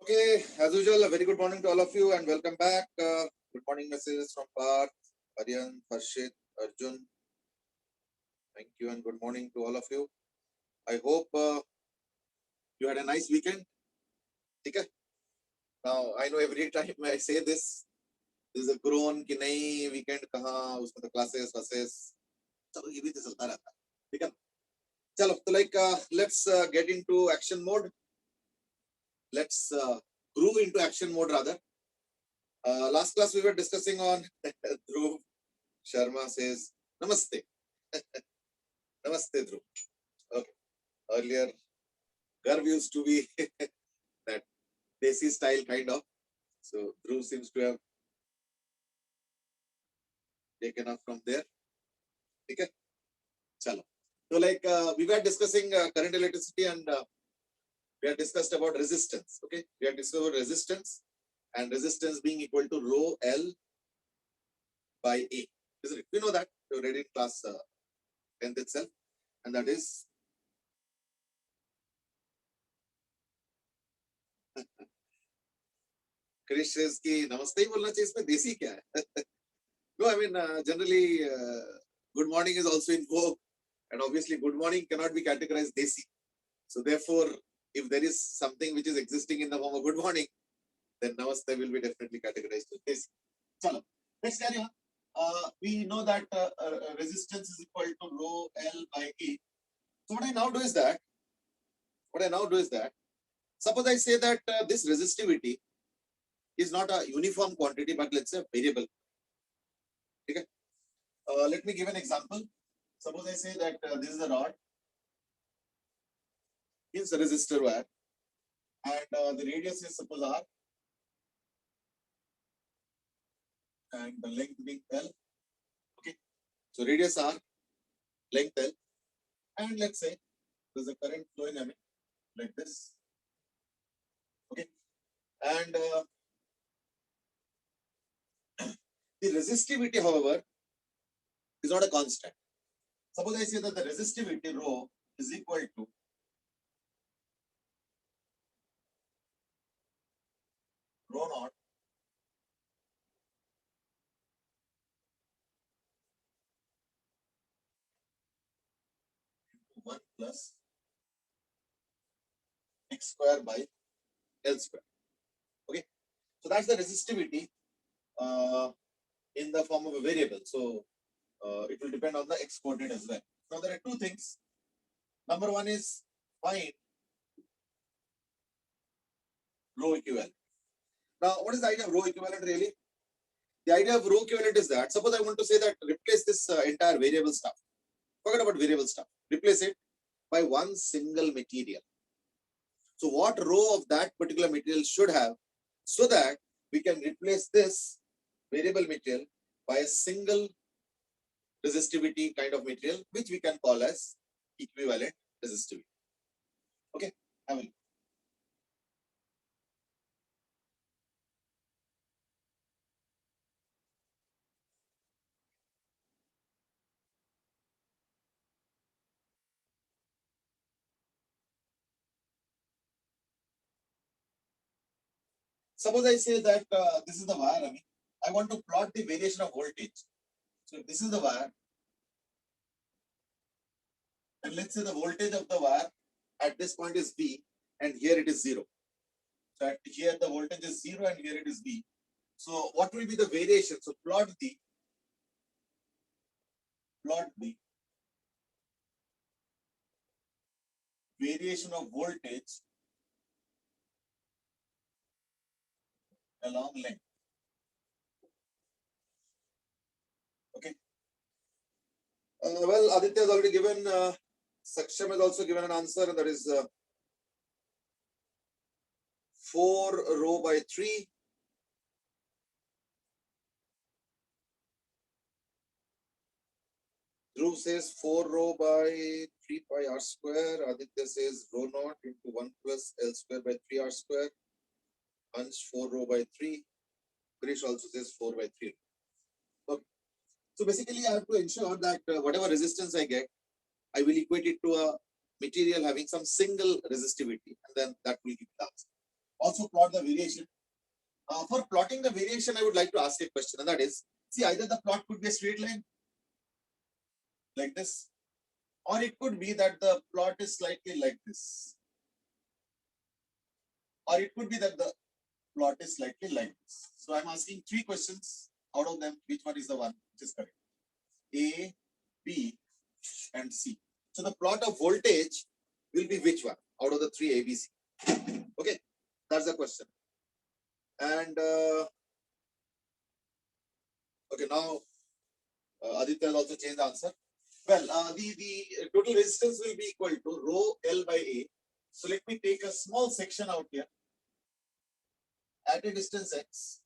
Okay, as usual, a very good morning to all of you and welcome back. Good morning messages from Parth, Aryan, Harshit, Arjun. Thank you and good morning to all of you. I hope you had a nice weekend. Okay. Now, I know every time I say this, there's a groan कि नहीं weekend कहाँ उसमें तो classes चलो ये भी तो चलता रहता है ठीक है चलो तो let's get into action mode. Let's groove into action mode rather. Last class we were discussing on Dhruv Sharma says Namaste. Namaste, Dhruv. Okay. Earlier, Garv used to be that Desi style kind of. So Dhruv seems to have taken off from there. Okay. Chalo. So we were discussing current electricity and we have discussed about resistance. Okay. We have discovered resistance and resistance being equal to rho L by A. Isn't it? We know that. We read in class 10th itself. And that is Krish says कि नमस्ते ही बोलना चाहिए इसमें देसी क्या है No, I mean generally good morning is also in vogue and obviously good morning cannot be categorized desi. So therefore if there is something which is existing in the form of good morning then namaste will be definitely categorized as desi. Chalo, let's carry on. We know that resistance is equal to rho L by E. So what I now do is that suppose I say that this resistivity is not a uniform quantity but let's say a variable. Okay. Let me give an example. Suppose I say that this is a rod, here's a resistor wire, and the radius is suppose R, and the length being L. Okay, so radius R, length L, and let's say there's a current flowing like this. Okay, and the resistivity, however, is not a constant. Suppose I say that the resistivity rho is equal to rho naught into 1 plus x square by L square. Okay, so that's the resistivity in the form of a variable. So it will depend on the x coordinate as well. Now there are two things. Number one is find rho equivalent. Now what is the idea of rho equivalent really? The idea of rho equivalent is that suppose I want to say that replace this entire variable stuff. Forget about variable stuff. Replace it by one single material. So what rho of that particular material should have so that we can replace this variable material by a single resistivity kind of material which we can call as equivalent resistivity. Okay, have a look. Suppose I say that this is the wire. I want to plot the variation of voltage. So this is the wire, and let's say the voltage of the wire at this point is V, and here it is 0. So here the voltage is 0, and here it is V. So what will be the variation? So plot the variation of voltage along length. Okay. Well, Aditya has already given, Saksham has also given an answer, and that is 4 rho by 3. Dhruv says 4 rho by 3 pi r square. Aditya says rho naught into 1 plus L square by 3 r square. Ansh 4 rho by 3. Krish also says 4 by 3. Okay. So basically, I have to ensure that whatever resistance I get, I will equate it to a material having some single resistivity, and then that will give the answer. Also plot the variation. For plotting the variation, I would like to ask a question, and that is, see, either the plot could be a straight line like this, or it could be that the plot is slightly like this, or it could be that the plot is slightly like this. So I'm asking three questions. Out of them, which one is the one which is correct? A, B, and C. So the plot of voltage will be which one out of the three A, B, C? Okay, that's the question. And okay, now Aditya will also change the answer. Well, the total resistance will be equal to rho L by A. So let me take a small section out here at a distance x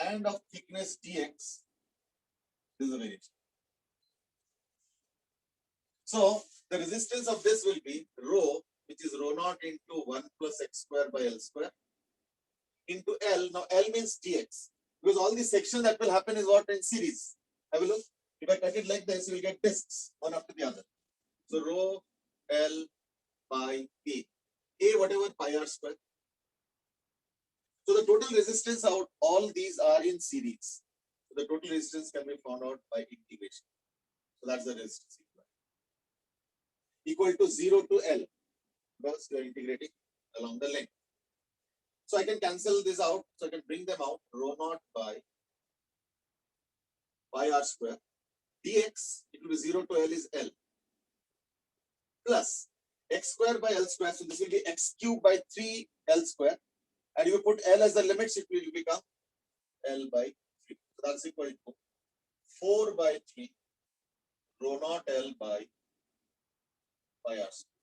and of thickness dx. This is the variation. So the resistance of this will be rho, which is rho naught into 1 plus x square by L square into L. Now L means dx, because all the section that will happen is what in series. Have a look. If I cut it like this, you will get discs one after the other. So rho L by A. A whatever pi r square. So the total resistance out, all these are in series. So the total resistance can be found out by integration. So that's the resistance equal to 0 to L, because you are integrating along the length. So I can cancel this out. So I can bring them out. Rho naught by pi r square dx, it will be 0 to L is L, plus x square by L square. So this will be x cube by 3 L square. And if you put L as the limits, it will become L by 3. So that's equal to 4 by 3 rho naught L by pi r square.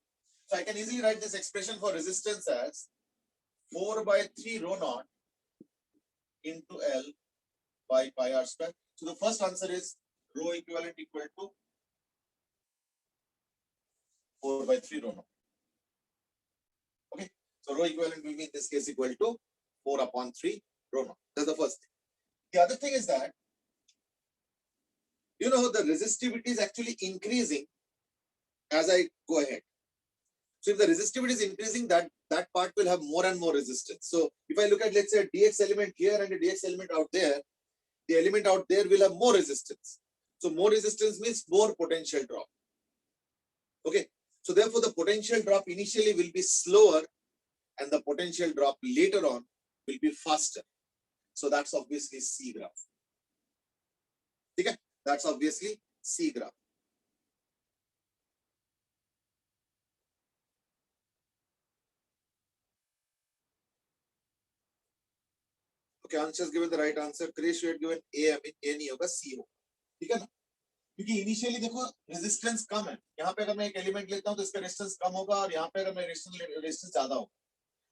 So I can easily write this expression for resistance as 4 by 3 rho naught into L by pi r square. So the first answer is rho equivalent equal to 4 by 3 rho naught. Okay. So rho equivalent will be in this case equal to 4 upon 3 rho naught. That's the first thing. The other thing is that, you know, the resistivity is actually increasing as I go ahead. So if the resistivity is increasing, that part will have more and more resistance. So if I look at, let's say, a dx element here and a dx element out there, the element out there will have more resistance. So more resistance means more potential drop. Okay. So therefore, the potential drop initially will be slower and the potential drop later on will be faster. So that's obviously C graph. Okay. That's obviously C graph. Okay, Ansha has given the right answer. Krish, you had given A, I mean A नहीं होगा, C होगा. ठीक है ना? क्योंकि initially देखो resistance कम है. यहाँ पे अगर मैं एक एलिमेंट लेता हूँ तो इसका रेजिस्टेंस कम होगा और यहाँ पे अगर मैं रेजिस्टेंस ज्यादा होगा.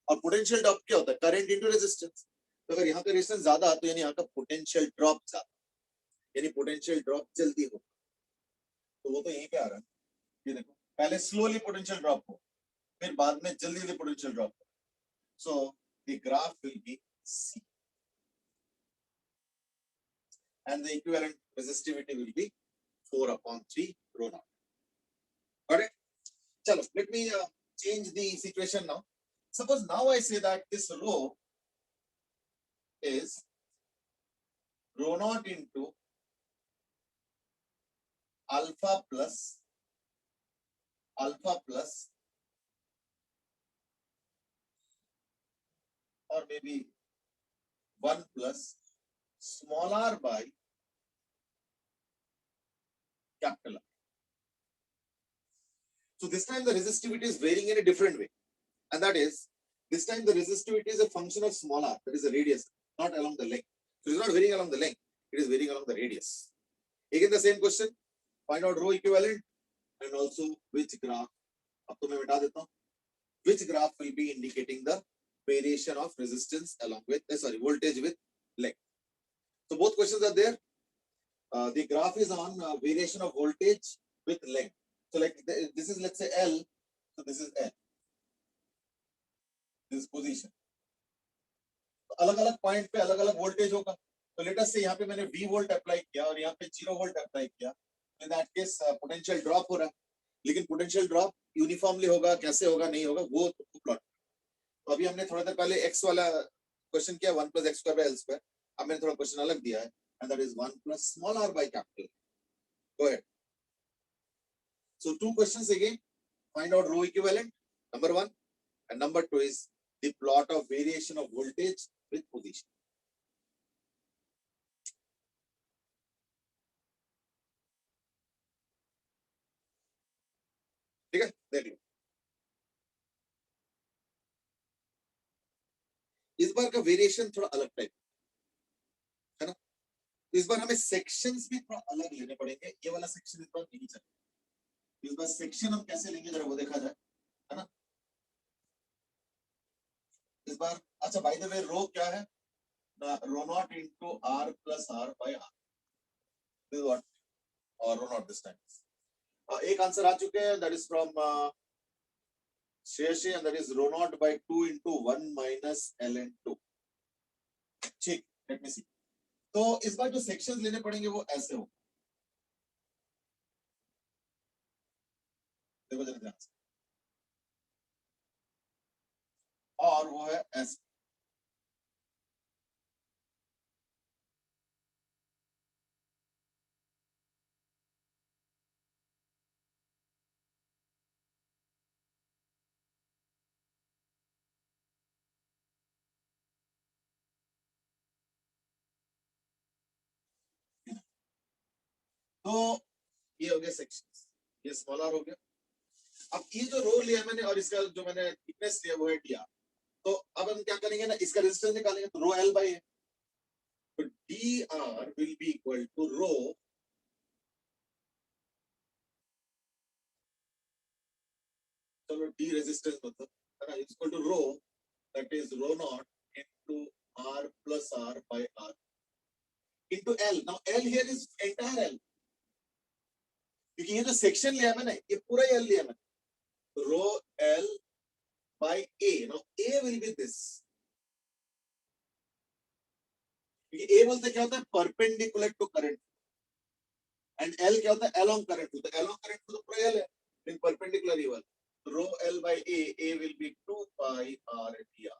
और पोटेंशियल ड्रॉप क्या होता है? Current into resistance. तो अगर यहाँ पे रेजिस्टेंस ज्यादा है तो यानी यहाँ का पोटेंशियल ड्रॉप ज्यादा, यानी पोटेंशियल ड्रॉप जल्दी हो. तो वो तो यहीं पे आ रहा है. ये देखो, पहले स्लोली पोटेंशियल ड्रॉप हो, फिर बाद में जल्दी जल्दी पोटेंशियल ड्रॉप हो. So the graph will B C. And the equivalent resistivity will be 4 upon 3 rho naught. Got it? Chalo, let me change the situation now. Suppose now I say that this rho is rho naught into alpha plus or maybe 1 plus small r by capital R. So this time the resistivity is varying in a different way. And that is, this time the resistivity is a function of small r, that is the radius, not along the length. So it is not varying along the length, it is varying along the radius. Again the same question, find out rho equivalent and also which graph, ab to main beta deta hu, which graph will be indicating the variation of resistance along with, voltage with length. So both questions are there. The graph is on variation of voltage with length. So like this is, let's say L, so this is L. This position. अलग अलग point पे अलग अलग voltage होगा. तो let us से यहाँ पे मैंने V वोल्ट अप्लाई किया और यहाँ पे 0 वोल्ट अप्लाई किया. In that case potential drop हो रहा है, लेकिन पोटेंशियल ड्रॉप यूनिफॉर्मली होगा, कैसे होगा, नहीं होगा, वो प्लॉट. तो अभी हमने थोड़ा देर पहले x वाला क्वेश्चन किया 1 + x² / l square. अब मैंने थोड़ा क्वेश्चन अलग दिया है and that is 1 + small r by capital. Go ahead. So 2 questions again. Find out row equivalent, number 1, and number 2 is the plot of variation of voltage with position. ठीक है, देख लो. इस बार का वेरिएशन थोड़ा अलग टाइप है ना. इस बार हमें सेक्शंस भी थोड़ा अलग लेने पड़ेंगे. ये वाला सेक्शन इस बार नहीं चलेगा. इस बार सेक्शन हम कैसे लेंगे जरा वो देखा जाए, है ना. इस बार अच्छा, बाय द वे रो क्या है? Rho naught into r + r by r. This is what, or rho naught this time. एक आंसर आ चुके हैं, that is from Shreyashi, and that is rho naught by 2 into 1 minus ln 2. ठीक, let me सी. तो इस बार जो sections लेने पड़ेंगे वो ऐसे हो. देखो जरा ध्यान से. और वो है ऐसे. तो ये हो गया सेक्शंस. ये स्मॉलर हो गया. अब ये जो रो लिया मैंने और इसका जो मैंने थिकनेस लिया वो है dr. तो अब हम क्या करेंगे ना, इसका रेजिस्टेंस निकालेंगे. तो रो l by a. तो dr will be equal to रो, चलो d रेजिस्टेंस मतलब है ना, equal to rho, that is rho naught into r plus r by r into l. Now l here is entire l, क्योंकि ये जो section लिया मैंने ये पूरा l लिया मैंने. रो l by a. Now a will be this, क्योंकि a बोलते क्या होता है, perpendicular to current, and l क्या होता है, along करंट. तो along करंट तो पूरा l है, लेकिन परपेंडिकुलर ही वाला. रो l by a will be 2 pi r dr.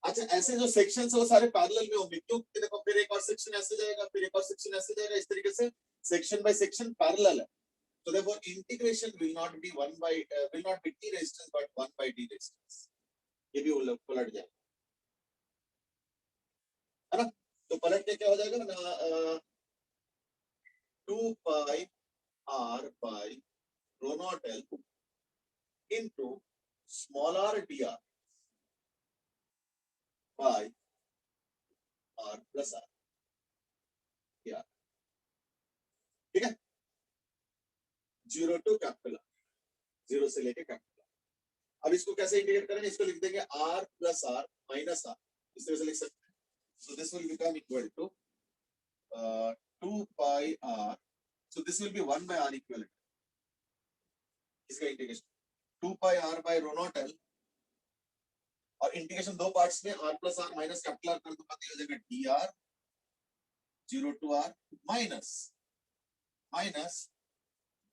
अच्छा, ऐसे जो सेक्शंस है वो सारे पैरेलल में होंगे. क्यों? देखो फिर एक और सेक्शन ऐसे जाएगा, फिर एक और सेक्शन ऐसे जाएगा. इस तरीके से सेक्शन बाय सेक्शन पैरेलल है. So therefore integration will not be will not be t resistance but 1 by d resistance. ये भी पलट जाएगा, है ना. तो पलट के क्या हो जाएगा ना, 2 pi r by rho naught l into small r dr by r plus r dr. ठीक है, 0 to कैपिटल R, 0 से लेके कैपिटल R. अब इसको कैसे इंटीग्रेट करेंगे? इसको लिख देंगे r plus r minus r. इस तरह से लिख सकते हैं. So this will become equal to 2 pi r. So this will be 1 by r equivalent. इसका integration 2 pi r by rho naught l, और इंटीग्रेशन दो पार्ट्स में r plus r minus capital R कर दो, पता हो जाएगा dr 0 to r minus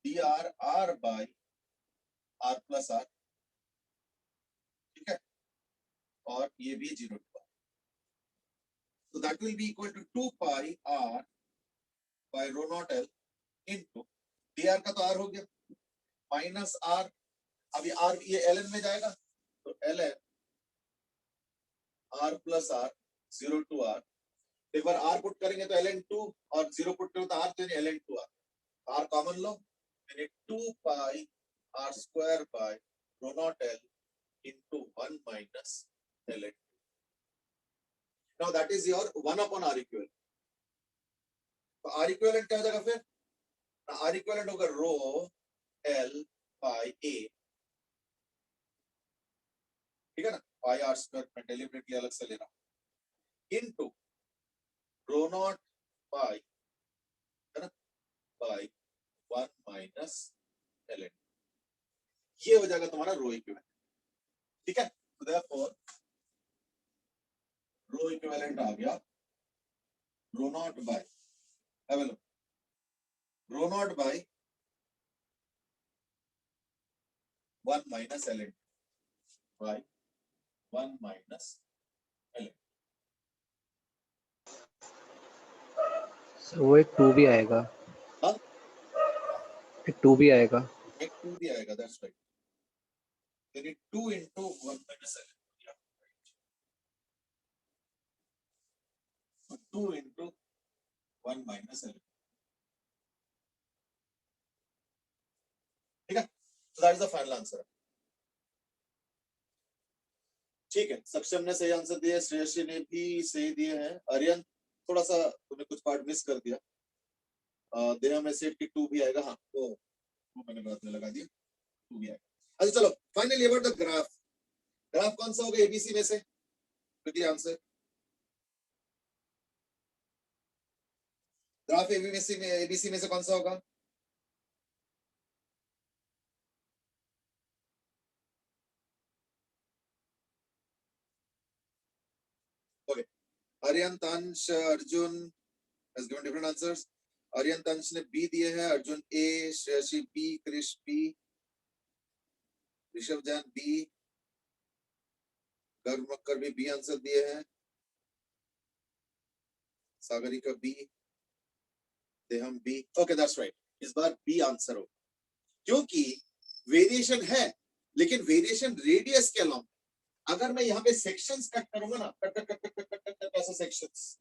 dr r by r plus r. ठीक है, और ये भी 0 to r. So that will be equal to 2 pi r by rho naught l into dr का तो r हो गया minus r. अभी r ये ln में जाएगा, तो ln r plus r 0 to r. एक बार r पुट करेंगे तो ln 2, और 0 पुट करो तो r, तो ln 2r. r कॉमन लो, यानी 2 pi r square by rho naught l into 1 minus ln. Now that is your 1 upon r equivalent. तो r equivalent क्या हो जाएगा फिर? r equivalent होगा रो l by a. ठीक है ना, pi r square मैं डेलिबरेटली अलग से ले रहा हूं, इनटू रो नॉट pi, है ना, by 1 minus ln. ये हो जाएगा तुम्हारा रो इक्विवेलेंट. ठीक है, तो देयरफॉर रो इक्विवेलेंट आ गया rho naught by, rho naught by 1 minus ln by 1 minus 11. वो एक 2 भी आएगा। हाँ? एक 2 भी आएगा। एक 2 भी आएगा, that's right. Then it 2 into 1 minus 11. Yeah, right. So 2 into 1 minus 11. ठीक है? So that is the final answer. ठीक है, सक्षम ने सही आंसर दिया, श्रेयसी ने भी सही दिए हैं। आर्यन थोड़ा सा तुमने कुछ पार्ट मिस कर दिया। देहा में सेट की 2 भी आएगा। हाँ, वो मैंने बाद में लगा दिया, 2 भी आएगा। अच्छा चलो, finally about the graph. Graph कौन सा होगा एबीसी में से? Quickly answer. ग्राफ एबीसी में से कौन सा होगा? Okay, Aryan, Tansh, Arjun has given different answers. Aryan, Tansh ने बी दिए हैं, Arjun A, Shreyasi B, Krish B, Rishabh Jain B, Garg Makkar भी बी आंसर दिए हैं, Sagarika B, Deham B. Okay, that's right. इस बार बी आंसर हो, क्योंकि वेरिएशन है, लेकिन वेरिएशन रेडियस के अलावा। अगर मैं यहाँ पे सेक्शंस कट करूंगा ना, कट ऐसे सेक्शंस,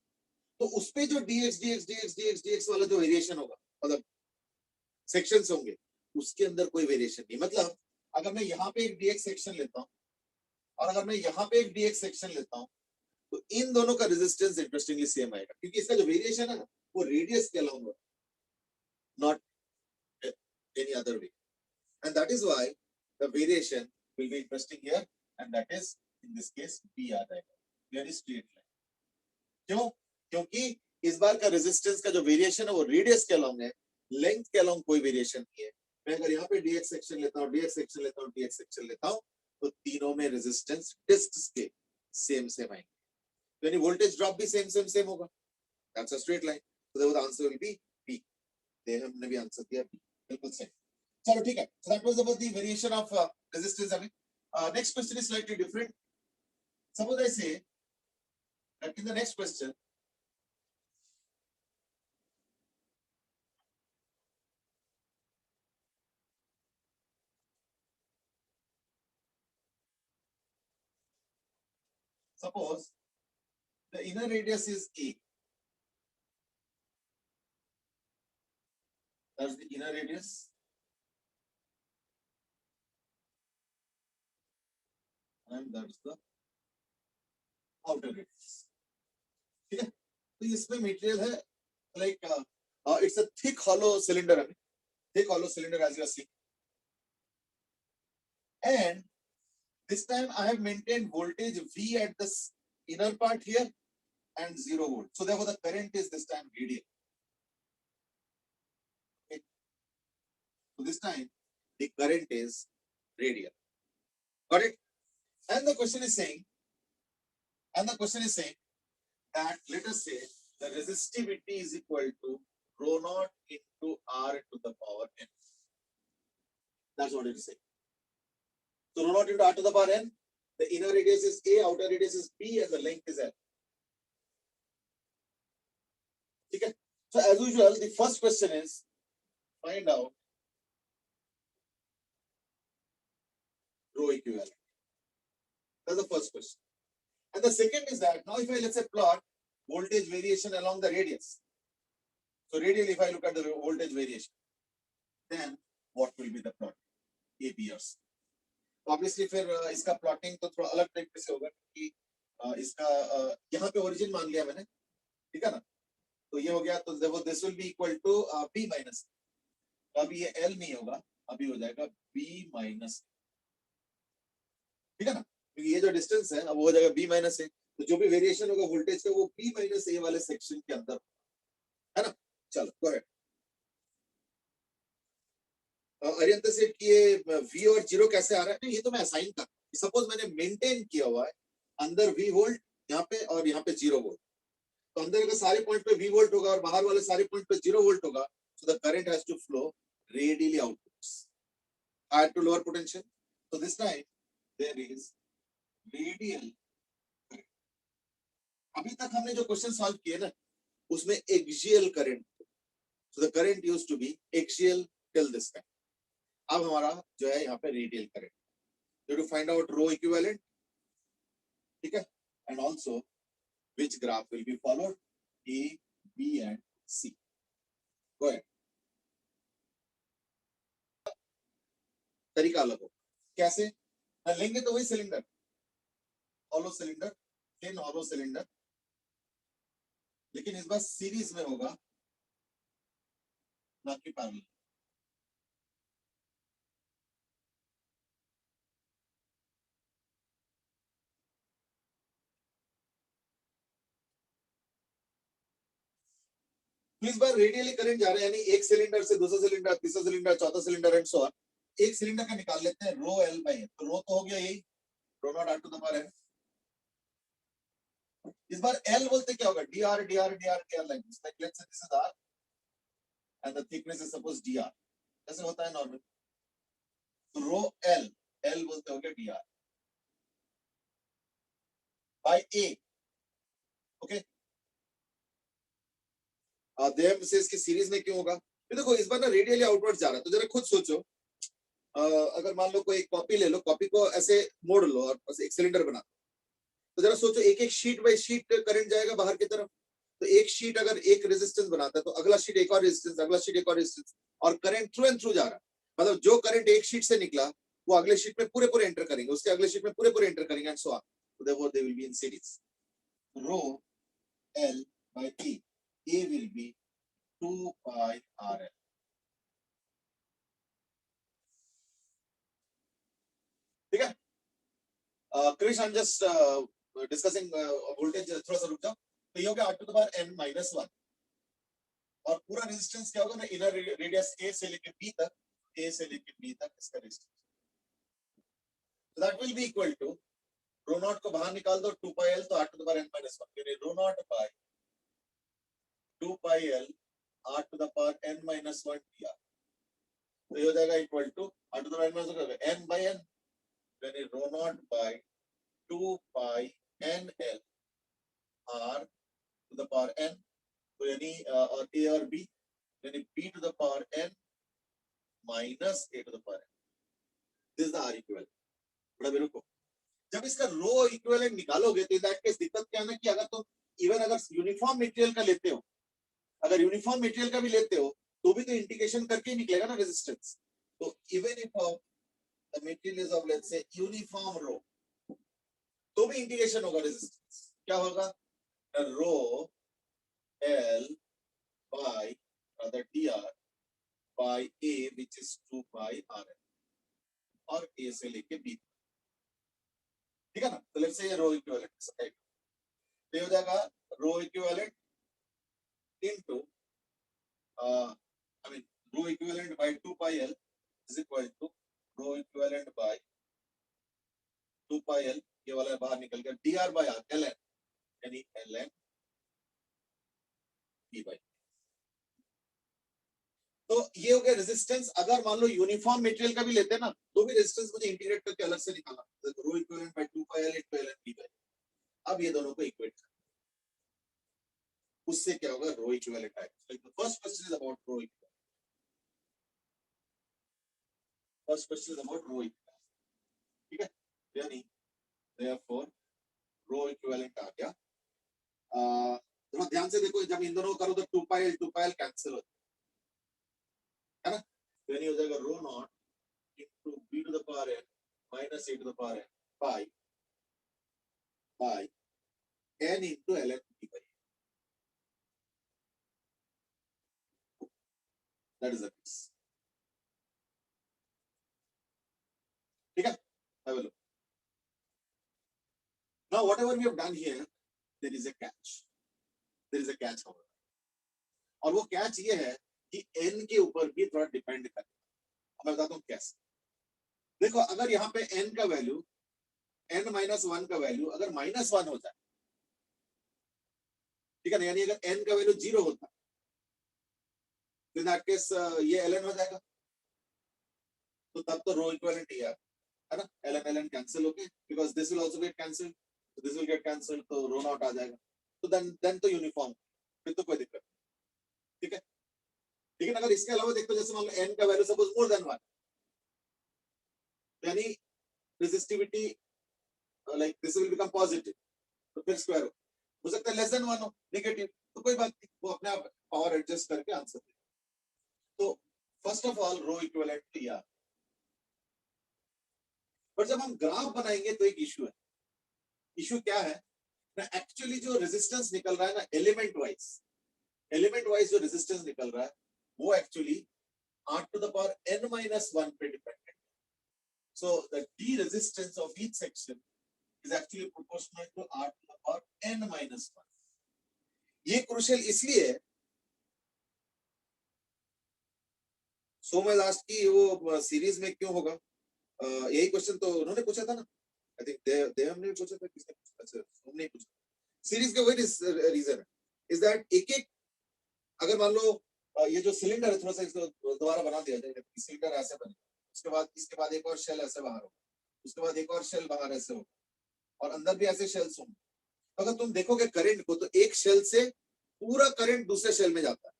तो उसपे जो dx वाला जो वेरिएशन होगा, मतलब सेक्शंस होंगे, उसके अंदर कोई वेरिएशन नहीं। मतलब अगर मैं यहाँ पे एक dx सेक्शन लेता हूँ और अगर मैं यहाँ पे एक dx सेक्शन लेता हूँ, तो इन दोनों का रेजिस्टेंस इंटरेस्टिंगली सेम आएगा, क्योंकि इसका जो वेरिएशन है ना, वो रेडियस के अलावा, not any other way, and that is why the variation will be interesting here, and that is in this case b आ जाएगा, very straight line। क्यों? क्योंकि इस बार का रेजिस्टेंस का जो वेरिएशन है वो रेडियस के अलोंग है, लेंथ के अलोंग कोई वेरिएशन नहीं है। मैं अगर यहाँ पे dx सेक्शन लेता हूँ, dx सेक्शन लेता हूँ, dx सेक्शन लेता हूँ, तो तीनों में रेजिस्टेंस डिस्क्स के सेम आएंगे, यानी वोल्टेज ड्रॉप भी सेम होगा। That's a straight line, so therefore the answer will be b। देहम ने भी आंसर दिया b, बिल्कुल सही। चलो ठीक है, so that was about the variation of resistance। Next question is slightly different. Suppose I say that in the next question, suppose the inner radius is a, that's the inner radius, and that's the outer radius। ठीक है, तो इसमें material है like it's a thick hollow cylinder, thick hollow cylinder as you see, and this time I have maintained voltage V at the inner part here and 0 volt, so therefore the current is this time radial। Okay, so this time the current is radial, got it? And the question is saying that let us say the resistivity is equal to rho naught into R to the power n. That's what it is saying. So rho naught into R to the power n, the inner radius is A, outer radius is B, and the length is L. Okay? So as usual, the first question is find out rho equivalent. That's the first question. And the second is that now if I let's say plot voltage variation along the radius. So radially if I look at the voltage variation, then what will be the plot? A, B or C. Obviously फिर इसका plotting तो थोड़ा अलग तरीके से होगा, कि इसका यहाँ पे ओरिजिन मान लिया मैंने, ठीक है ना, तो ये हो गया, तो देखो this will be equal to B minus, अभी ये L नहीं होगा, अभी हो जाएगा B माइनस, ठीक है ना, क्योंकि ये जो डिस्टेंस है अब वो हो जाएगा B माइनस A, तो जो भी वेरिएशन होगा वोल्टेज का वो B माइनस A वाले सेक्शन के अंदर है ना। चलो गो अहेड। अरियंत से कि ये V और 0 कैसे आ रहा है, ये तो मैं असाइन कर, सपोज मैंने मेंटेन किया हुआ है अंदर V वोल्ट यहाँ पे और यहाँ पे 0 वोल्ट, तो अंदर के सारे पॉइंट पे V वोल्ट होगा और बाहर वाले सारे पॉइंट पे 0 वोल्ट होगा, so the current has to flow radially outwards, higher to lower potential, so this time there is radial. अभी तक हमने जो क्वेश्चन सॉल्व किए ना उसमें axial current, so the current used to be axial till this time. अब हमारा जो है यहाँ पे radial current, to find out rho equivalent, ठीक है, and also which graph will be followed, A B and C. Go ahead. तरीका अलग हो, कैसे ना, लेंगे तो वही cylinder, hollow cylinder, thin hollow cylinder, लेकिन इस बार सीरीज में होगा ना कि पैरेलल। इस बार रेडियली करंट जा रहे हैं, यानी एक सिलेंडर से दूसरा सिलेंडर, तीसरा सिलेंडर, चौथा सिलेंडर एंड सो ऑन। एक सिलेंडर का निकाल लेते हैं रो एल बाई एन, तो रो तो हो गया यही, rho naught r to the power n. इस बार एल बोलते क्या होगा, d r d r d r d r, like this, like let's say this is r and the thickness is suppose d r, जैसे होता है normal. तो rho L, L बोलते हो गया D R by A, okay. There से इसकी series में क्यों होगा, ये देखो इस बार ना रेडियली आउटवर्ड जा रहा है, तो जरा खुद सोचो, अगर मान लो कोई कॉपी ले लो, कॉपी को ऐसे मोड़ लो और बस एक सिलेंडर बना, तो जरा सोचो एक एक शीट बाय शीट करंट जाएगा बाहर की तरफ। तो एक शीट अगर एक रेजिस्टेंस बनाता है तो अगला शीट एक और रेजिस्टेंस, अगला शीट एक और रेजिस्टेंस, और करंट थ्रू एंड थ्रू जा रहा है। मतलब जो करंट एक शीट से निकला वो अगले शीट में पूरे पूरे एंटर करेंगे, उसके अगले शीट में पूरे पूरे एंटर करेंगे and so on, so therefore they will be in series. Rho L by T, A will be 2 pi RL. ठीक है, Krish I am just discussing voltage, थोड़ा सा रुक जाओ। तो ये हो गया r to the power n minus 1, और पूरा रेजिस्टेंस क्या होगा ना, इनर रेडियस a से लेके b तक, a से लेके b तक इसका resistance, so that will be equal to rho naught को बाहर निकाल दो, 2 pi l, तो r to the power n minus 1, यानी रो naught bye 2 pi l r to the power n minus 1 dr, तो ये हो जाएगा equal to r to the power n minus 1 n by n, यानी रो naught bye 2 pi n l r to the power n, तो यानी और a और b, यानी b to the power n minus a to the power n, this is the r equivalent. बड़ा भी रुको, जब इसका रो इक्विवेलेंट निकालोगे तो इन दैट केस दिक्कत क्या है ना कि अगर तुम इवन अगर यूनिफॉर्म मटेरियल का लेते हो, अगर यूनिफॉर्म मटेरियल का भी लेते हो तो भी तो इंटीग्रेशन करके ही निकलेगा ना रेजिस्टेंस। तो even if the material is of let's say uniform rho, तो भी इंटीग्रेशन होगा रेजिस्टेंस, क्या होगा, rho L by the dr बाय a which is 2 pi rl, और a से लेके b, ठीक है ना। तो लेट्स से ये रो इक्विवेलेंट, तो हो जाएगा rho equivalent into I mean rho equivalent by 2 pi l is equal to rho equivalent by 2 pi l, ये वाला बाहर निकल गया, dr by r ln, यानी ln p by, तो ये हो गया रेजिस्टेंस। अगर मान लो यूनिफॉर्म मटेरियल का भी लेते हैं ना तो भी रेजिस्टेंस मुझे इंटीग्रेट करके अलग से निकालना, तो रो equivalent by 2 pi l into ln p by, अब ये दोनों को इक्वेट कर, उससे क्या होगा, रो इक्विवेलेंट आएगा। The first question is about rho equivalent, first question is about rho equivalent, ठीक है, यानी देयरफॉर रो इक्विवेलेंट आ गया। थोड़ा ध्यान से देखो, जब इन दोनों को करो तो 2 pi l कैंसिल होता है ना, तो यानी हो जाएगा rho naught into b to the power n minus a to the power n by n into ln p by, that is the case, ठीक है। have a look. Now whatever we have done here, there is a catch, there is a catch however, और वो catch ये है कि n के ऊपर भी थोड़ा डिपेंड करता है। मैं बताता हूँ कैसे। देखो अगर यहाँ पे n का वैल्यू, n minus 1 का वैल्यू अगर -1 हो जाए, ठीक है ना, यानी अगर n का वैल्यू 0 होता है तो इन दैट केस ये ln हो जाएगा, तो तब तो रो इक्विवेलेंट ही है। है ना, ln कैंसिल होके, because this will also get cancelled, so this will get cancelled, तो रो नॉट आ जाएगा, तो देन तो यूनिफॉर्म, फिर तो कोई दिक्कत नहीं, ठीक है। लेकिन अगर इसके अलावा देखो, जैसे मान लो n का वैल्यू सपोज मोर देन 1, यानी resistivity like this will become positive, तो फिर स्क्वायर हो सकता है लेस देन 1 हो, नेगेटिव, तो कोई बात नहीं, वो अपने आप पावर एडजस्ट करके आंसर दे। तो first of all rho equivalent to यार, पर जब हम ग्राफ बनाएंगे तो एक इशू है। इशू क्या है ना, एक्चुअली जो रेजिस्टेंस निकल रहा है ना, एलिमेंट वाइज जो रेजिस्टेंस निकल रहा है वो actually r to the power n minus 1 पे dependent. So the d resistance of each section is actually proportional to r to the power n minus 1। ये क्रूशियल इसलिए है, सो मैं लास्ट की वो सीरीज में क्यों होगा, यही क्वेश्चन तो उन्होंने पूछा था ना, आई थिंक देव ने पूछा था, किसने पूछा, अच्छा हमने पूछा। सीरीज का वही रीजन है, इज दैट एक एक, अगर मान लो ये जो सिलेंडर है थोड़ा सा इसको दोबारा बना दिया जाए, सिलेंडर ऐसे बने, इसके बाद एक और शेल ऐसे बाहर होगा, उसके बाद एक और शेल बाहर ऐसे होगा, और अंदर भी ऐसे शेल्स होंगे। तो अगर तुम देखोगे करंट को, तो एक शेल से पूरा करंट दूसरे शेल में जाता है,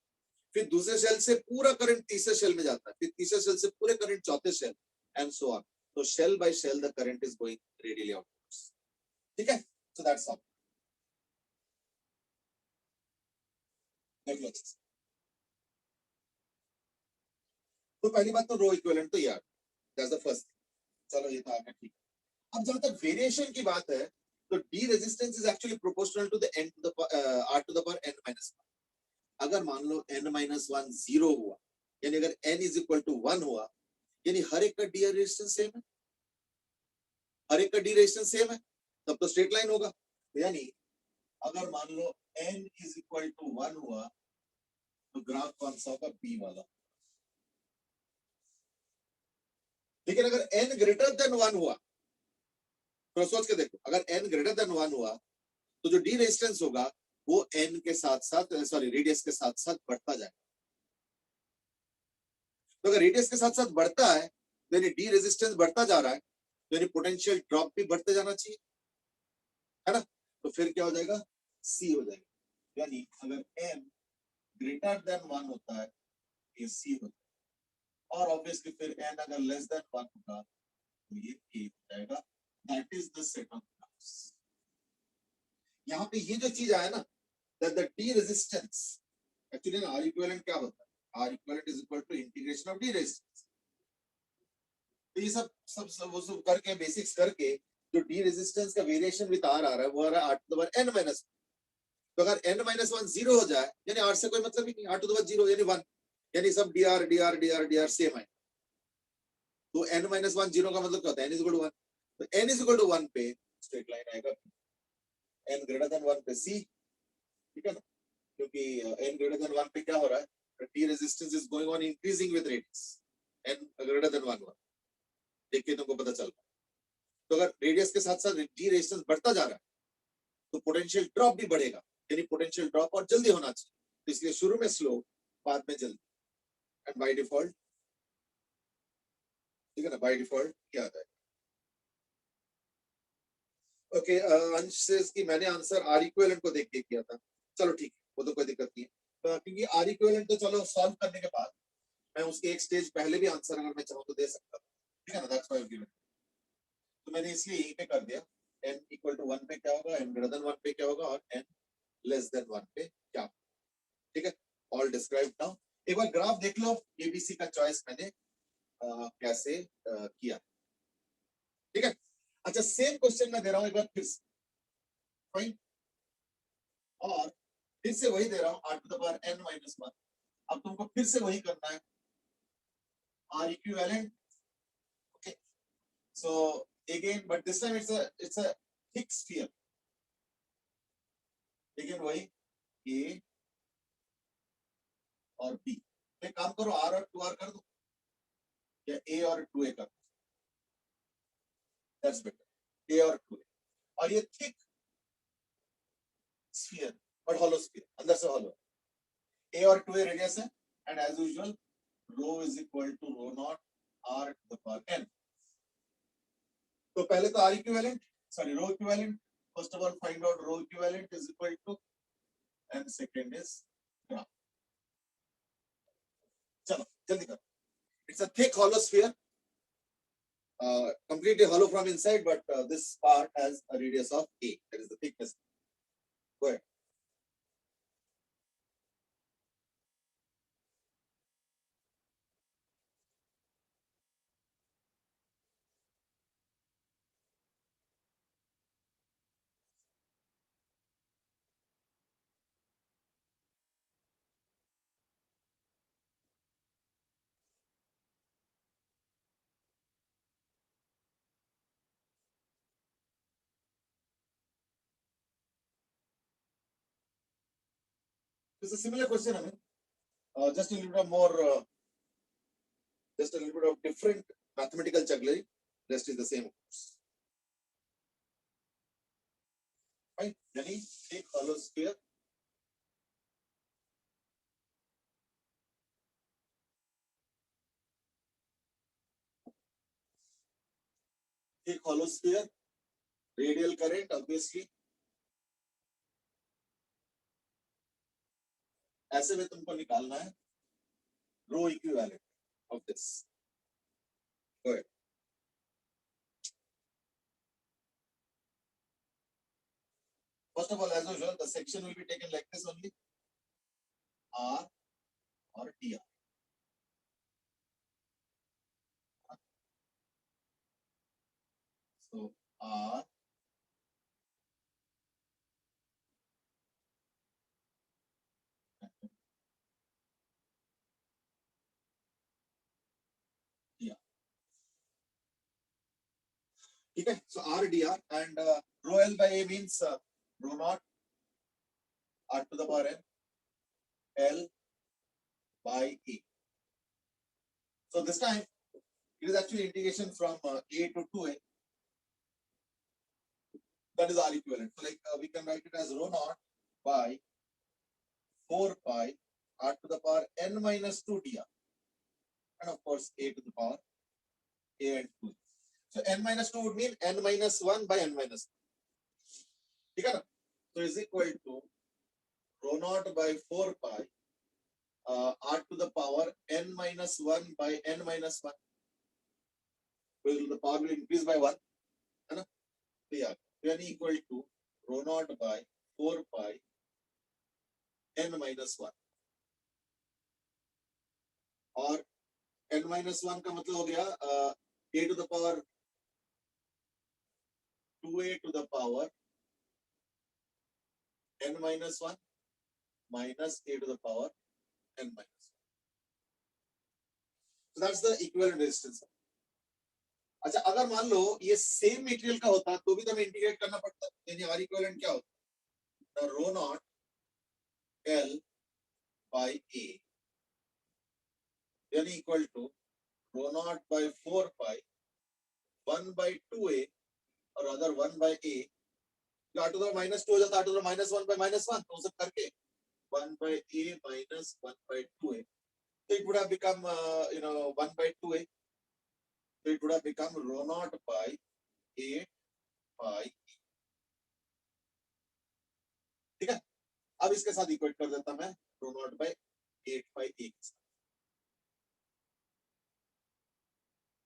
फिर दूसरे शेल से पूरा करंट तीसरे शेल में जाता है, फिर तीसरे शेल से पूरे करंट चौथे शेल, एंड सो ऑन। तो shell by shell the current is going radially outwards, ठीक है। सो दैट्स ऑल, देख लो अच्छे से। तो पहली बात तो रो इक्विवेलेंट तो यार, दैट्स द फर्स्ट, चलो ये तो आपका ठीक है। अब जहां तक वेरिएशन की बात है, तो the resistance is actually proportional to the n to the r to the power n minus 1। अगर मान लो n minus 1 0 हुआ, यानी अगर n इज इक्वल टू 1 हुआ, यानी हर एक का डी रेजिस्टेंस सेम है, हर एक का डी रेजिस्टेंस सेम है, तब तो स्ट्रेट लाइन होगा। यानी अगर मान लो n इज इक्वल टू 1 हुआ, तो ग्राफ कौन सा होगा, b वाला। लेकिन अगर n ग्रेटर देन 1 हुआ, तो सोच के देखो, अगर n ग्रेटर देन 1 हुआ, तो जो डी रेजिस्टेंस होगा वो n के साथ साथ, सॉरी रेडियस के साथ साथ बढ़ता जाएगा। तो अगर रेडियस के साथ साथ बढ़ता है, तो यानी डी रेजिस्टेंस बढ़ता जा रहा है, तो यानी पोटेंशियल ड्रॉप भी बढ़ते जाना चाहिए, है ना। तो फिर क्या हो जाएगा, c हो जाएगा। यानी अगर n ग्रेटर देन 1 होता है, ये c होता है, और ऑब्वियसली फिर n अगर लेस देन 1 होगा, तो ये a हो जाएगा। That is the set of graphs. यहाँ पे ये जो चीज आया ना, that the D resistance, actually ना R equivalent क्या होता है, R equivalent is equal to integration of D resistance। तो ये सब वो सब करके बेसिक्स करके जो D resistance का वेरिएशन विद R आ रहा है, वो आ रहा है R to the power n minus 1। तो अगर n minus 1 0 हो जाए, यानी R से कोई मतलब ही नहीं, R to the power 0 यानी 1, यानी सब dr सेम है। तो n minus 1 0 का मतलब क्या होता है, n is equal to 1। तो n is equal to 1 पे स्ट्रेट लाइन आएगा, n greater than 1 पे C, ठीक है ना, क्योंकि n greater than 1 पे क्या हो रहा है, T resistance is going on increasing with radius, n greater than 1 1, देखिए तुमको पता चल रहा है। तो अगर रेडियस के साथ साथ T रेजिस्टेंस बढ़ता जा रहा है, तो पोटेंशियल ड्रॉप भी बढ़ेगा, यानी पोटेंशियल ड्रॉप और जल्दी होना चाहिए, तो इसलिए शुरू में स्लो, बाद में जल्दी, एंड बाय डिफॉल्ट, ठीक है ना, बाय डिफॉल्ट क्या आता है। ओके, अंश से इसकी मैंने आंसर आर इक्विवेलेंट को देख के किया था, चलो ठीक है, वो तो कोई दिक्कत नहीं है, क्योंकि आर इक्विवेलेंट तो चलो सॉल्व करने के बाद मैं उसके एक स्टेज पहले भी आंसर अगर मैं चाहूँ तो दे सकता हूँ, ठीक है ना, दैट्स व्हाई आई गिवन। तो मैंने इसलिए यहीं पे कर दिया, n इक्वल टू 1 पे क्या होगा, n ग्रेटर देन 1 पे क्या होगा, और n लेस देन 1 पे क्या होगा, ठीक है, ऑल डिस्क्राइब्ड नाउ। एक बार ग्राफ देख लो, एबीसी का चॉइस मैंने कैसे किया, ठीक है। अच्छा, सेम क्वेश्चन मैं दे रहा हूँ एक बार फिर से, फाइन, और फिर से वही दे रहा हूँ, r to the power n minus 1। अब तुमको फिर से वही करना है, R equivalent, okay, so again but this time it's a thick sphere, again वही A और B, एक काम करो R और 2R कर दो, या A और 2A कर दो, that's better, A और 2A, और ये thick sphere but hollow sphere, अंदर से hollow, A और 2A रेडियस है, and as usual rho is equal to rho naught R to the power n, तो पहले तो R equivalent, sorry, rho equivalent. First of all, find out rho equivalent is equal to, and second is graph. चलो जल्दी करो. It's a thick hollow sphere, completely hollow from inside, but this part has a radius of a. That is the thickness. Go ahead. It's a similar question, I mean, just a little bit more, just a little bit of different mathematical jugglery. Rest is the same. Fine. Jenny, take hollow sphere. Take hollow sphere. Radial current, obviously. ऐसे में तुमको निकालना है rho equivalent of this. Go ahead. First of all, as usual, the section will be taken like this only. R or dr. So R dr. Okay, so R dr and rho L by A means rho naught R to the power n L by A. So this time it is actually integration from A to 2A. That is R equivalent. So like we can write it as rho naught by 4 pi R to the power n minus 2 dr. And of course A to the power A and 2. So n minus 2 would mean n minus 1 by n minus 1. Okay? So is equal to rho naught by 4 pi R to the power n minus 1 by n minus 1. Well, the power will increase by 1. So yeah, n equal to rho naught by 4 pi n minus 1. और n minus 1 का मतलब हो गया a to the power 2a to the power n minus 1 minus a to the power n minus 1. So that's the equivalent resistance. अच्छा अगर मान लो ये same material का होता तो भी तो हमें इंटीग्रेट करना पड़ता. यानी R इक्विवेलेंट क्या होता? rho naught L by A यानी equal to rho naught by 4 pi 1 by 2A और other 1 by A. R to the minus 2 हो जाता, R to the minus 1 by minus 1 तो सब करके 1 by A minus 1 by 2A. So it would have become 1 by 2A. So it would have become rho naught by 8 pi. ठीक है, अब इसके साथ इक्वेट कर देता मैं rho naught by 8 pi A के साथ.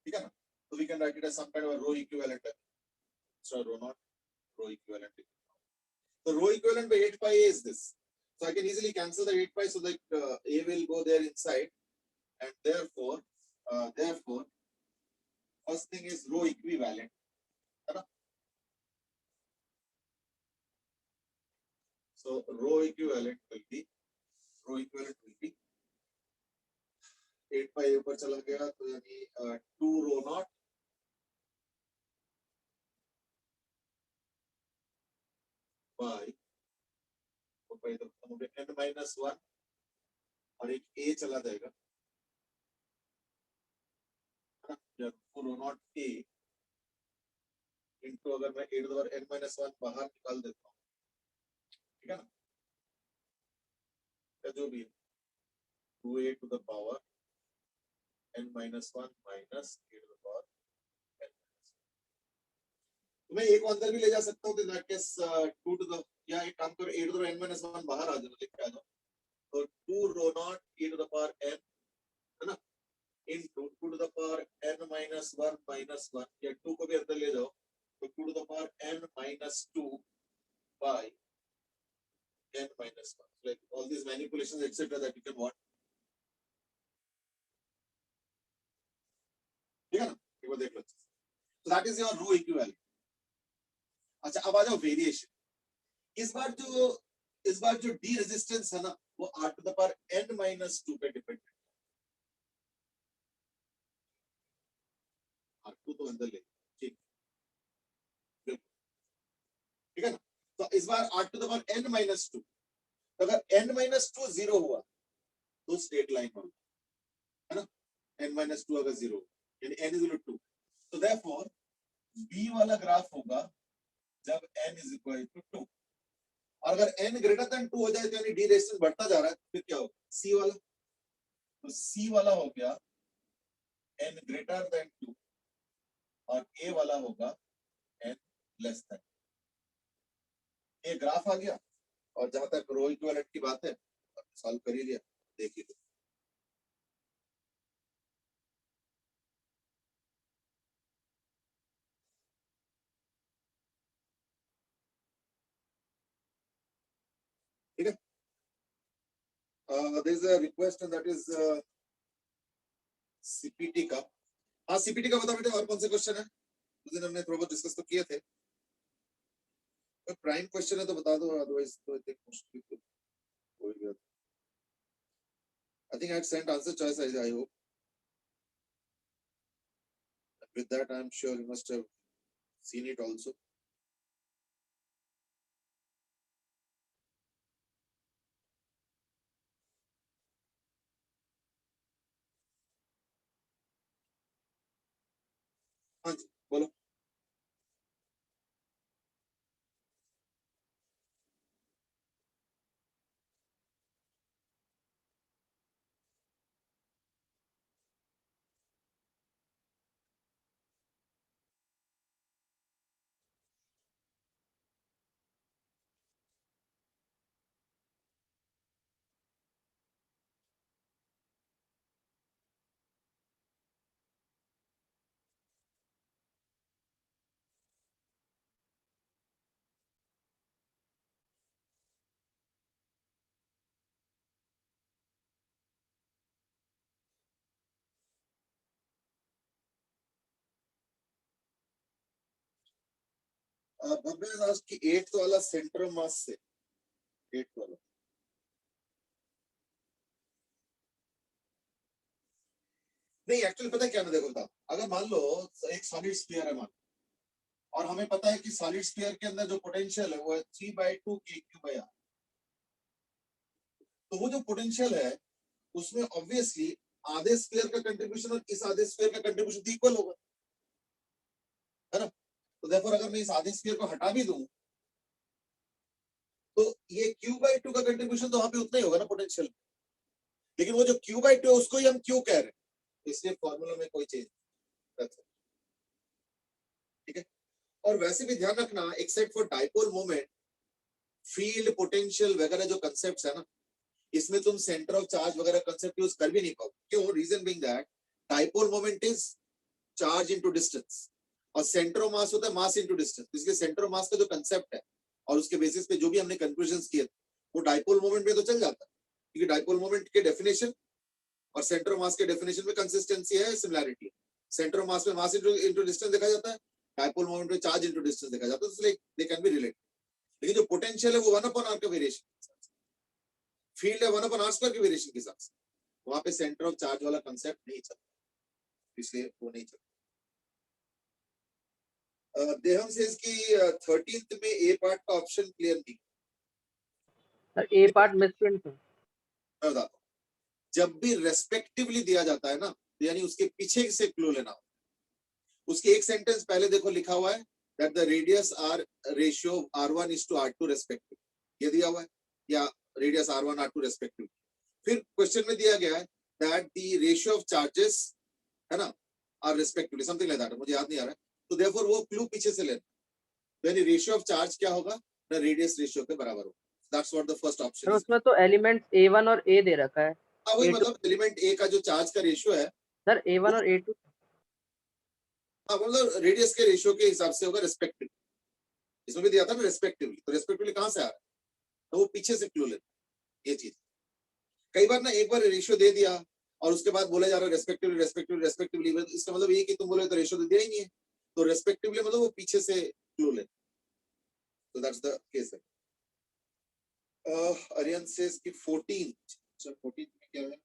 ठीक है ना, so we can write it as some kind of a rho equivalent. So rho naught rho equivalent. The rho equivalent by 8 pi A is this. So I can easily cancel the 8 pi so that A will go there inside, and therefore first thing is rho equivalent. So rho equivalent will be 8 pi ऊपर चला गया तो यानी 2 rho naught by तो n minus 1 और एक a चला जाएगा या 2 rho naught a इनटू अगर मैं 8 द्वारा n minus 1 बाहर निकाल देता हूँ, ठीक है ना, या जो भी 2a to the power n minus 1 minus a to the power n minus 1. तो मैं एक को अंदर भी ले जा सकता हूँ, तो दैट केस 2 टू द, या एक काम करो, 8 टू द n minus 1 बाहर आ जाओ, लिख के आ जाओ, तो 2 rho naught e to the power n, है ना, into 2 to the power n minus 1 minus 1, या 2 को भी अंदर ले जाओ, तो 2 to the power n minus 2 by n minus 1, like all these manipulations etc that you can want, ठीक है ना, एक बार देख लो, so that is your rho equivalent. अच्छा, अब आ जाओ वेरिएशन। इस बार जो डी रेजिस्टेंस है ना, वो r to the power n minus 2 पे डिपेंड है। r2 तो अंदर ले, ठीक है ना, तो इस बार r to the power n minus 2, तो अगर n minus 2 0 हुआ तो स्ट्रेट लाइन होगा, है ना, n minus 2 अगर 0 यानी n is equal to 2, तो therefore b वाला ग्राफ होगा जब n is equal to 2, और अगर n greater than 2 हो जाए तो यानी डी रेजिस्टेंस बढ़ता जा रहा है, फिर क्या होगा, c वाला, तो c वाला हो गया n greater than 2 और a वाला होगा n less than, ये ग्राफ आ गया। और जहां तक रो इक्विवेलेंट की बात है, सॉल्व कर ही लिया, देखिए ठीक है। There is a request and that is CPT का। हाँ, सीपीटी का बता बेटे, और कौन से क्वेश्चन है, उस दिन हमने थोड़ा बहुत डिस्कस तो किए थे, प्राइम क्वेश्चन है तो बता दो, अदरवाइज तो आई थिंक मोस्टली तो हो ही गया। I think I had sent answer choice, I hope. With that, I'm sure you must have seen it also. हाँ जी, बोलो। भव्य has asked कि 8th वाला सेंटर मास से, 8th वाला नहीं, एक्चुअली पता है क्या, मैं देखो था, अगर मान लो एक सॉलिड स्फीयर है मान, और हमें पता है कि सॉलिड स्फीयर के अंदर जो पोटेंशियल है वो है 3/2 kq/r, तो वो जो पोटेंशियल है उसमें ऑब्वियसली आधे स्फीयर का कंट्रीब्यूशन और इस आधे स्फीयर का कंट्रीब्यूशन इक्वल होगा, है ना, तो देयरफॉर अगर मैं इस आधे स्फीयर को हटा भी दूं तो ये q/2 का कंट्रीब्यूशन तो वहां पे उतना ही होगा ना पोटेंशियल, लेकिन वो जो q/2 है उसको ही हम q कह रहे हैं, इसलिए फॉर्मूला में कोई चेंज, ठीक है। और वैसे भी ध्यान रखना, except for dipole moment, field potential वगैरह जो कंसेप्ट्स है ना, इसमें तुम सेंटर ऑफ चार्ज वगैरह कंसेप्ट यूज कर भी नहीं पाओ। क्यों? Reason being that dipole moment is charge into distance और सेंटर ऑफ मास होता है मास इनटू डिस्टेंस, इसलिए सेंटर ऑफ मास का जो कंसेप्ट है और उसके बेसिस पे जो भी हमने कंक्लूजन्स किए वो डाइपोल मोमेंट में तो चल जाता है, क्योंकि डाइपोल मोमेंट के डेफिनेशन और सेंटर ऑफ मास के डेफिनेशन में कंसिस्टेंसी है, सिमिलैरिटी है। सेंटर ऑफ मास में मास इनटू डिस्टेंस देखा जाता है, डाइपोल मोमेंट में चार्ज इनटू डिस्टेंस देखा जाता है, इसलिए दे कैन बी रिलेटेड। लेकिन जो पोटेंशियल है वो 1/r का वेरिएशन, फील्ड है 1/r² के वेरिएशन के साथ, वहां पे सेंटर ऑफ चार्ज वाला कंसेप्ट नहीं चलता, इसलिए वो नहीं चलता। देहम सेज कि 13th में ए पार्ट का ऑप्शन क्लियर नहीं, सर ए पार्ट मिसप्रिंट है। मैं बताता हूं, जब भी रेस्पेक्टिवली दिया जाता है ना, तो यानी उसके पीछे से क्लू लेना, उसके एक सेंटेंस पहले देखो लिखा हुआ है that the radius r ratio r1 is to r2 respectively, ये दिया हुआ है, या radius r1 r2 respectively। फिर क्वेश्चन में दिया गया है that the ratio of charges, है ना, are respectively something like that, मुझे याद नहीं आ रहा है, तो therefore वो क्लू पीछे से लेना, यानी रेशियो ऑफ चार्ज क्या होगा, ना रेडियस रेशियो के बराबर होगा. That's what the first option sir is. उसमें तो एलिमेंट्स A1 और A दे रखा है. हाँ वही A2 मतलब एलिमेंट ए का जो चार्ज का रेशियो है, सर A1 और A2. हाँ मतलब रेडियस के रेशियो के हिसाब से होगा रेस्पेक्टिव. इसमें भी दिया था ना रेस्पेक्टिवली, तो रेस्पेक्टिवली कहाँ से आ रहा है, तो वो पीछे से क्लू लेता है ये चीज. कई बार ना एक बार रेशियो दे दिया और उसके बाद बोला जा रहा है रेस्पेक्टिवली रेस्पेक्टिवली रेस्पेक्टिवली, इसका मतलब ये कि तुम बोले तो रेशियो तो दिया ही नहीं है, तो रेस्पेक्टिवली मतलब वो पीछे से क्लू ले. तो दैट्स द केस है. आर्यन सेज कि 14. अच्छा 14 में क्या है,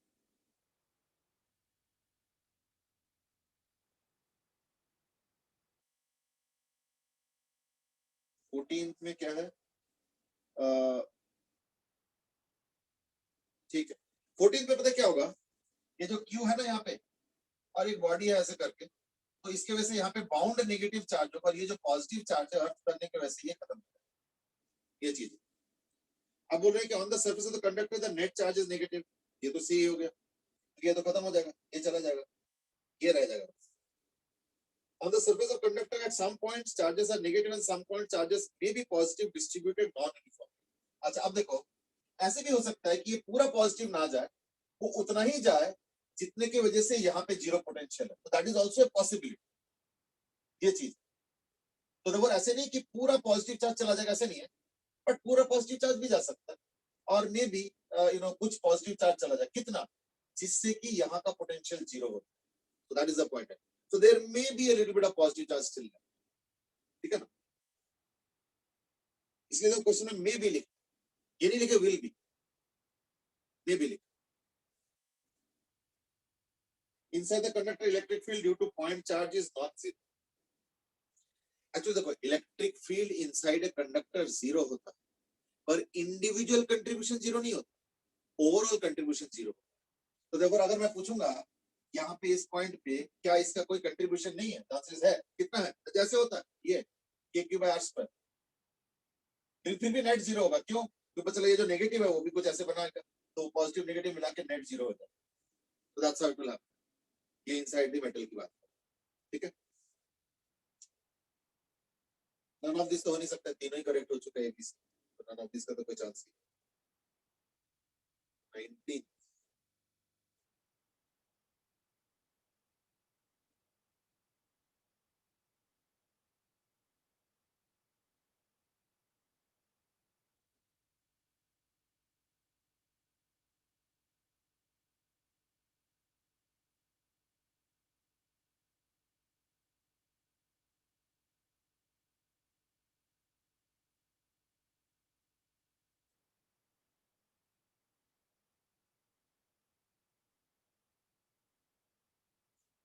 फोर्टीन में क्या है, ठीक है. 14 में पता है क्या होगा, ये जो क्यू है ना यहाँ पे और एक बॉडी है ऐसे करके, तो इसके वजह से यहाँ पे बाउंड नेगेटिव चार्ज होगा और ये जो पॉजिटिव चार्ज है अर्थ करने के वजह से ये खत्म हो जाएगा ये चीज. अब बोल रहे हैं कि on the surface of the conductor the net charge is negative, ये तो सी हो गया, ये तो खत्म हो जाएगा, ये चला जाएगा, ये रह जाएगा. On the surface of conductor at some points charges are negative and some point charges may be positive distributed non-uniform. अच्छा अब देखो ऐसे भी हो सकता है कि ये पूरा पॉजिटिव ना जाए, वो उतना ही जाए जितने की वजह से यहाँ पे जीरो पोटेंशियल है, तो that is also a possibility ये चीज. तो देखो ऐसे नहीं कि पूरा पॉजिटिव चार्ज चला जाएगा, ऐसे नहीं है, बट पूरा पॉजिटिव चार्ज भी जा सकता है और मे बी कुछ पॉजिटिव चार्ज चला जाए, कितना, जिससे कि यहाँ का पोटेंशियल जीरो हो. तो that is the point. So there may be a little bit of positive charge still there. ठीक है ना, इसलिए तो क्वेश्चन में मे बी लिख, ये नहीं लिखे विल बी, मे बी लिख. Inside the conductor electric field due to point charge is not zero. Actually देखो electric field inside a conductor zero होता है, पर इंडिविजुअल कंट्रीब्यूशन जीरो नहीं होता, ओवरऑल कंट्रीब्यूशन जीरो. तो देखो अगर मैं पूछूंगा यहाँ पे इस पॉइंट पे क्या इसका कोई कंट्रीब्यूशन नहीं है, आंसर है कितना है, जैसे होता है ये के क्यू बाय आर स्क्वायर, फिर भी नेट जीरो होगा. क्यों, क्योंकि चलो ये जो नेगेटिव है वो भी कुछ ऐसे बनाएगा, तो पॉजिटिव नेगेटिव मिला के नेट जीरो हो जाएगा. तो that's how it will happen. ये इनसाइड द मेटल की बात है. ठीक है, नन ऑफ दिस तो हो नहीं सकता, तीनों ही करेक्ट हो चुके हैं, तो नन ऑफ दिस का तो कोई चांस नहीं. 19.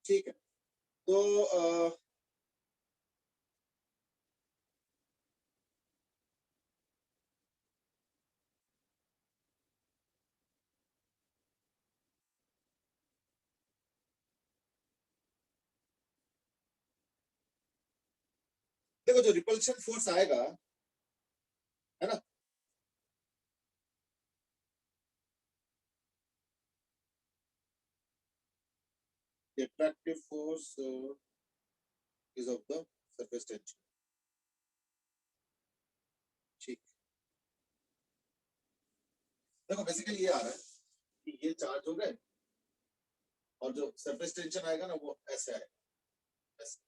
ठीक है, तो देखो जो रिपल्शन फोर्स आएगा है ना, the attractive force is of the surface tension. ठीक, देखो बेसिकली ये आ रहा है कि ये चार्ज हो गए और जो सरफेस टेंशन आएगा ना वो ऐसे आएगा, ऐसे.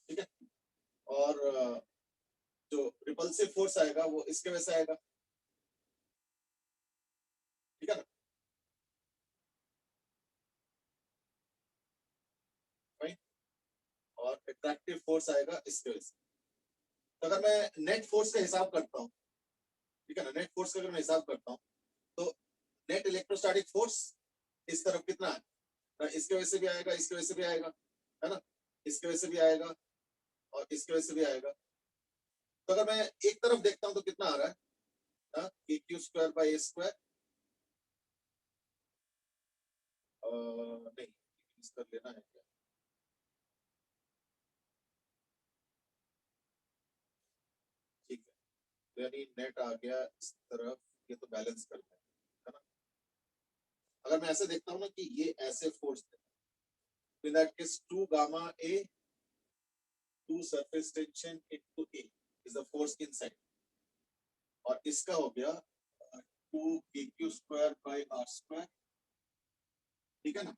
ठीक है, और जो रिपल्सिव फोर्स आएगा वो इसके वजह से आएगा. ठीक है ना, राइट, और अट्रैक्टिव फोर्स आएगा इसके वजह से. तो अगर मैं नेट फोर्स का हिसाब करता हूँ, ठीक है ना, नेट फोर्स का अगर मैं हिसाब करता हूँ तो नेट इलेक्ट्रोस्टैटिक फोर्स इस तरफ कितना है, इसके वजह से भी आएगा, इसके वजह से भी आएगा, है ना, इसके वजह से भी आएगा और इसके वजह से भी आएगा. तो अगर मैं एक तरफ देखता हूँ तो कितना आ रहा है, के Q square by A square, नहीं इसका लेना है क्या, ठीक है, तो यानी नेट आ गया इस तरफ, ये तो बैलेंस करना है ना, अगर मैं ऐसे देखता हूँ ना कि ये ऐसे force in that case 2 gamma A 2 surface tension into A is the force inside, और इसका हो गया 2 kq square by r square, ठीक है ना,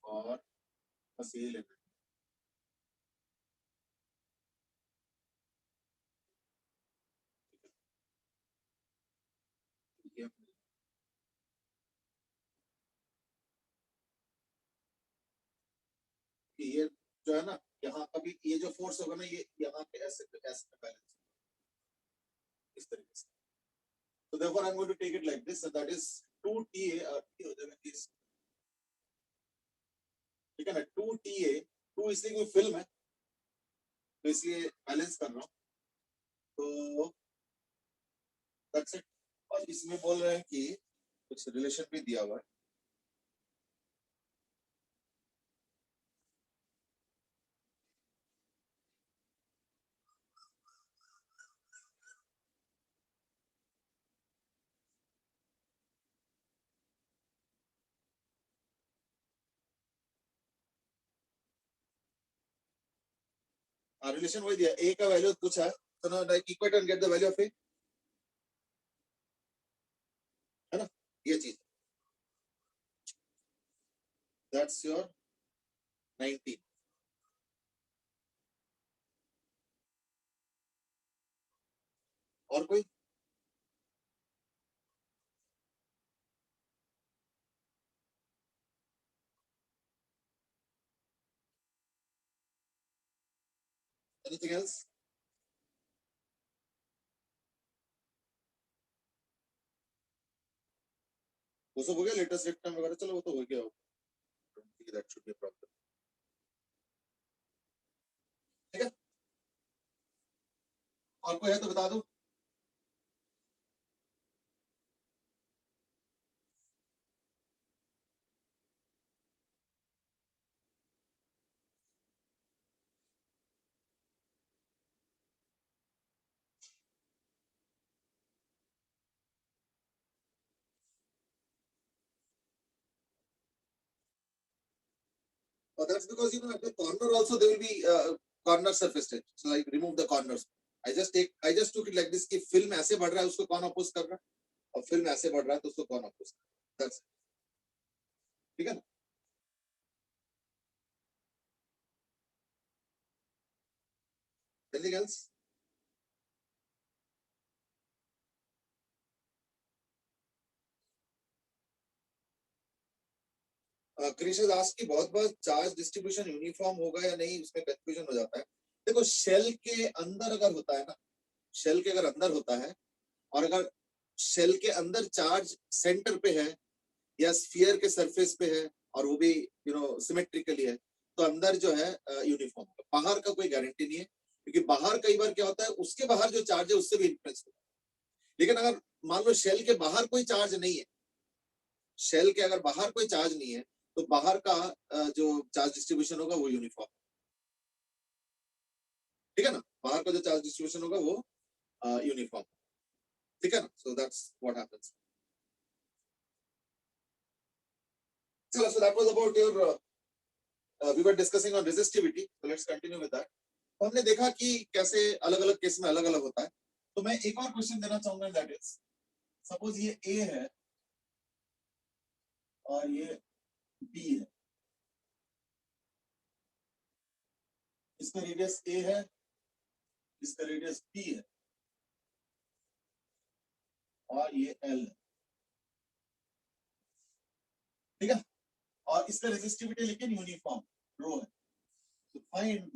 और बस ये लेना है। ये जो है ना, यहाँ का भी ये जो फोर्स होगा ना, ये यहाँ पे ऐसे ऐसे बैलेंस इस तरीके से। So therefore I'm going to take it like this, and that is 2TA और T हो जाएगा इस, ठीक है ना, 2TA, 2 इसलिए कोई फिल्म है तो इसलिए बैलेंस कर रहा हूँ, तो that's it। और इसमें बोल रहे हैं कि कुछ रिलेशन भी दिया हुआ है, रिलेशन वही दिया, ए का वैल्यू पूछा है, तो ना like equate and get the value of A, है ना, ये चीज, दैट्स योर 19। और कोई एनीथिंग एल्स? वो सब हो गया, लेटेस्ट रेट टाइम वगैरह, चलो वो तो हो गया, that should be a problem, ठीक है। और कोई है तो बता दो। That's because at the corner also there will be corner surface tension. So like remove the corners. I just took it like this कि फिल्म ऐसे बढ़ रहा है उसको कौन अपोज कर रहा है, और फिल्म ऐसे बढ़ रहा है तो उसको कौन अपोज कर रहा है, that's it, ठीक है ना। Anything else? क्रिश आस्क की बहुत बार चार्ज डिस्ट्रीब्यूशन यूनिफॉर्म होगा या नहीं, उसमें कंफ्यूजन हो जाता है। देखो शेल के अंदर अगर होता है ना, शेल के अगर अंदर होता है, और अगर शेल के अंदर चार्ज सेंटर पे है या स्फीयर के सरफेस पे है, और वो भी सिमेट्रिकली है, तो अंदर जो है यूनिफॉर्म, बाहर का कोई गारंटी नहीं है, क्योंकि बाहर कई बार क्या होता है, उसके बाहर जो चार्ज है उससे भी इन्फ्लुएंस होता है। लेकिन अगर मान लो शेल के बाहर कोई चार्ज नहीं है, शेल के अगर बाहर कोई चार्ज नहीं है, तो बाहर का जो चार्ज डिस्ट्रीब्यूशन होगा वो यूनिफॉर्म, ठीक है ना, बाहर का जो चार्ज डिस्ट्रीब्यूशन होगा वो यूनिफॉर्म, ठीक है ना। So that's what happens. चलो, so that was about your we were discussing on resistivity, so let's continue with that। तो हमने देखा कि कैसे अलग अलग केस में अलग अलग होता है, तो मैं एक और क्वेश्चन देना चाहूंगा, दैट इज सपोज ये ए है और ये बी है, इसका रेडियस ए है, इसका रेडियस बी है, और ये एल है, ठीक है, और इसका रेजिस्टिविटी लेकिन यूनिफॉर्म रो है। तो find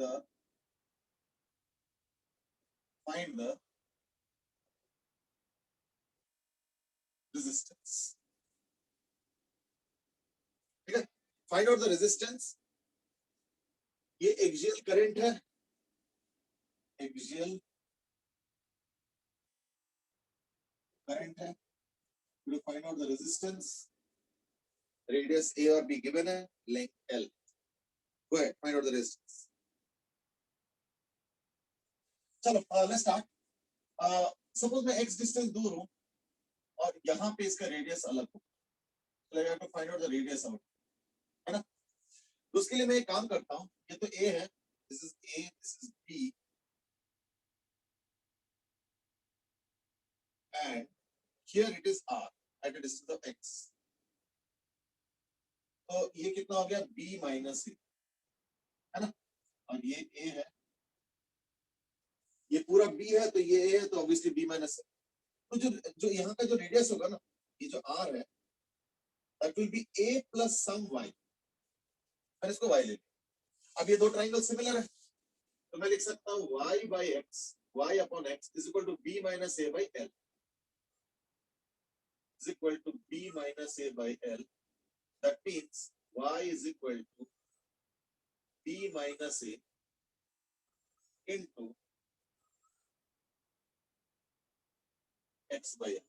the resistance, ठीक है, फाइंड आउट द रेजिस्टेंस। ये एक्सियल करंट है, एक्सियल करंट है, to find out the resistance, radius a और b given है, length l, go ahead, find out the resistance। चलो let's start। सपोज मैं x distance दूर हूं और यहाँ पे इसका रेडियस अलग हो, So I have to find out the radius out, है ना? तो उसके लिए मैं एक काम करता हूँ, ये तो A है, this is A, this is B, and here it is R at a distance of X. तो ये कितना हो गया? B minus A, है ना? और ये A है, ये पूरा B है, तो ये A है, तो ऑब्वियसली B minus है. तो जो यहाँ का जो रेडियस होगा ना, ये जो R है, that will be A plus some Y. मैंने इसको Y ले लिया. अब ये दो ट्राइंगल सिमिलर है, तो मैं लिख सकता हूँ Y by X, Y upon X is equal to B minus A by L. Is equal to B minus A by L. That means Y is equal to B minus A into X by L.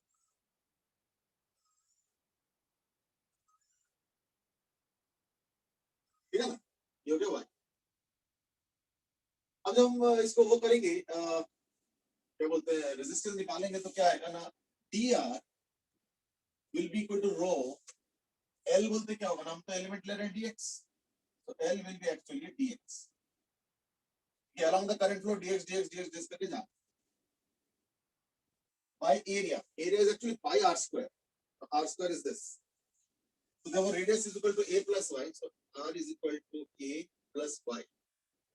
ठीक है ना? ये हो गया Y. अब जब हम इसको वो करेंगे, क्या बोलते हैं, रेजिस्टेंस निकालेंगे, तो क्या आएगा ना, dr will be equal to rho, L बोलते क्या होगा ना, हम तो एलिमेंट ले रहे हैं dx, so L will be actually dx. ये along the current flow dx करके जा. By area is actually pi r square. So r square is this. So the radius is equal to A plus Y. So r is equal to A plus Y.